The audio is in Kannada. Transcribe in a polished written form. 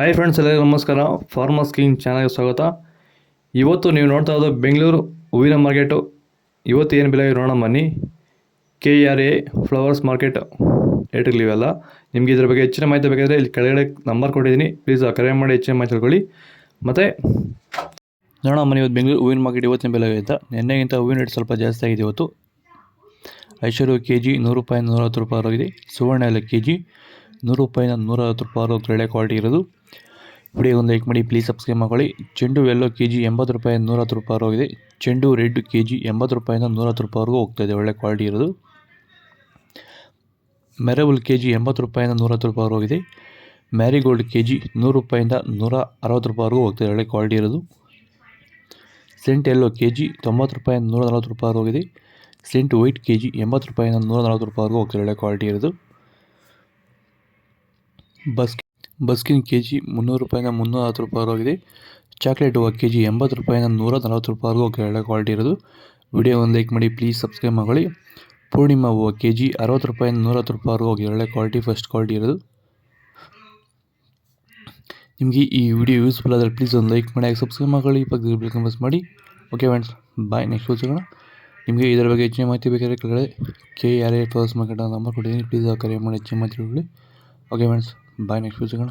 ಹಾಯ್ ಫ್ರೆಂಡ್ಸ್, ಎಲ್ಲರಿಗೂ ನಮಸ್ಕಾರ. ಫಾರ್ಮರ್ಸ್ ಕಿಂಗ್ ಚಾನಲ್ಗೆ ಸ್ವಾಗತ. ಇವತ್ತು ನೀವು ನೋಡ್ತಾ ಇರೋದು ಬೆಂಗಳೂರು ಹೂವಿನ ಮಾರ್ಕೆಟು. ಇವತ್ತು ಏನು ಬೆಲೆ ನೋಡೋಣ ಬನ್ನಿ. KRA ಫ್ಲವರ್ಸ್ ಮಾರ್ಕೆಟ್ ರೇಟ್ಗಳಿವೆಲ್ಲ. ನಿಮಗೆ ಇದ್ರ ಬಗ್ಗೆ ಹೆಚ್ಚಿನ ಮಾಹಿತಿ ಬೇಕಾದರೆ ಇಲ್ಲಿ ಕೆಳಗಡೆ ನಂಬರ್ ಕೊಟ್ಟಿದ್ದೀನಿ, ಪ್ಲೀಸ್ ಕರೆ ಮಾಡಿ ಹೆಚ್ಚಿನ ಮಾಹಿತಿ ತಿಳ್ಕೊಳ್ಳಿ. ಮತ್ತು ನೋಡೋಣ ಬನ್ನಿ, ಇವತ್ತು ಬೆಂಗಳೂರು ಹೂವಿನ ಮಾರ್ಕೆಟ್ ಇವತ್ತಿನ ಬೆಲೆ ಆಯಿತಾ. ನಿನ್ನೆಗಿಂತ ಹೂವಿನ ರೇಟ್ ಸ್ವಲ್ಪ ಜಾಸ್ತಿ ಆಗಿದೆ ಇವತ್ತು. ಐಶ್ವರ್ಯ KG 100 ರೂಪಾಯಿಂದ 110 ರೂಪಾಯಿ ಆಗಿದೆ. ಸುವರ್ಣ ಎಲ್ಲ KG 100 ರೂಪಾಯಿಂದ 110 ರೂಪಾಯಿ ಒಳ್ಳೆ ಕ್ವಾಲಿಟಿ ಇರೋದು. ವಿಡಿಯೋ ಒಂದು ಲೈಕ್ ಮಾಡಿ, ಪ್ಲೀಸ್ ಸಬ್ಸ್ಕ್ರೈಬ್ ಮಾಡ್ಕೊಳ್ಳಿ. ಚೆಂಡು ಎಲ್ಲೋ KG 80 ರೂಪಾಯಿಂದ 110 ರೂಪಾಯಿ ಆಗಿದೆ. ಚೆಂಡು ರೆಡ್ KG 80 ರೂಪಾಯಿಂದ 110 ರೂಪಾಯಿವರೆಗೂ ಹೋಗ್ತಾಯಿದೆ, ಒಳ್ಳೆ ಕ್ವಾಲಿಟಿ ಇರೋದು. ಮೆರಬಲ್ KG 80 ರೂಪಾಯಿಂದ 110 ರೂಪಾಯಿ ಹೋಗಿದೆ. ಮ್ಯಾರಿಗೋಲ್ಡ್ KG 100 ರೂಪಾಯಿಂದ 160 ರೂಪಾಯಿವರೆಗೂ ಹೋಗ್ತಾಯಿದೆ, ಒಳ್ಳೆ ಕ್ವಾಲಿಟಿ ಇರೋದು. ಸೆಂಟ್ ಎಲ್ಲೋ KG 90 ರೂಪಾಯಿಂದ 140 ರೂಪಾಯಿ ಹೋಗಿದೆ. ಸೆಂಟ್ ವೈಟ್ KG 80 ರೂಪಾಯಿಂದ 140 ರೂಪಾಯಿವರೆಗೂ ಹೋಗ್ತಾಯಿದೆ, ಒಳ್ಳೆ ಕ್ವಾಲಿಟಿ ಇರೋದು. ಬಸ್ಕಿನ್ KG 300 ರೂಪಾಯಿಂದ 310 ರೂಪಾಯಿ ಹೋಗಿದೆ. ಚಾಕ್ಲೇಟ್ ಹೂವು KG 80 ರೂಪಾಯಿಂದ 140 ರೂಪಾಯಿವರೆಗೂ ಒಳ್ಳೆ ಕ್ವಾಲಿಟಿ ಇರೋದು. ವಿಡಿಯೋ ಒಂದು ಲೈಕ್ ಮಾಡಿ, ಪ್ಲೀಸ್ ಸಬ್ಸ್ಕ್ರೈಬ್ ಮಾಡ್ಕೊಳ್ಳಿ. ಪೂರ್ಣಿಮಾ ಹೂವು KG 60 ರೂಪಾಯಿಂದ 110 ರೂಪಾಯಿವರೆಗೂ ಒಳ್ಳೆ ಕ್ವಾಲಿಟಿ, ಫಸ್ಟ್ ಕ್ವಾಲಿಟಿ ಇರೋದು. ನಿಮಗೆ ಈ ವಿಡಿಯೋ ಯೂಸ್ಫುಲ್ ಆದರೆ ಪ್ಲೀಸ್ ಒಂದು ಲೈಕ್ ಮಾಡಿ, ಸಬ್ಸ್ಕ್ರೈಬ್ ಮಾಡ್ಕೊಳ್ಳಿ, ಪಕ್ಕದಲ್ಲಿ ಬೆಲ್ ಕಂಬಸ್ ಮಾಡಿ. ಓಕೆ ಫ್ರೆಂಡ್ಸ್, ಬಾಯ್. ನೆಕ್ಸ್ಟ್ ಸಿಗೋಣ. ನಿಮಗೆ ಇದರ ಬಗ್ಗೆ ಹೆಚ್ಚಿನ ಮಾಹಿತಿ ಬೇಕಾದರೆ ಕೆಳಗಡೆ KRA ಫ್ಲವರ್ಸ್ ಮಾರ್ಕೆಟ್ ನಂಬರ್ ಕೊಟ್ಟಿದ್ದೀನಿ, ಪ್ಲೀಸ್ ಕರೆ ಮಾಡಿ ಹೆಚ್ಚಿನ ಮಾಹಿತಿ ತಿಳ್ಕೊಳ್ಳಿ. ಓಕೆ ಫ್ರೆಂಡ್ಸ್, ಬಾಯ್. ನೆಕ್ಸ್ಟ್ ಸಿಗೋಣ.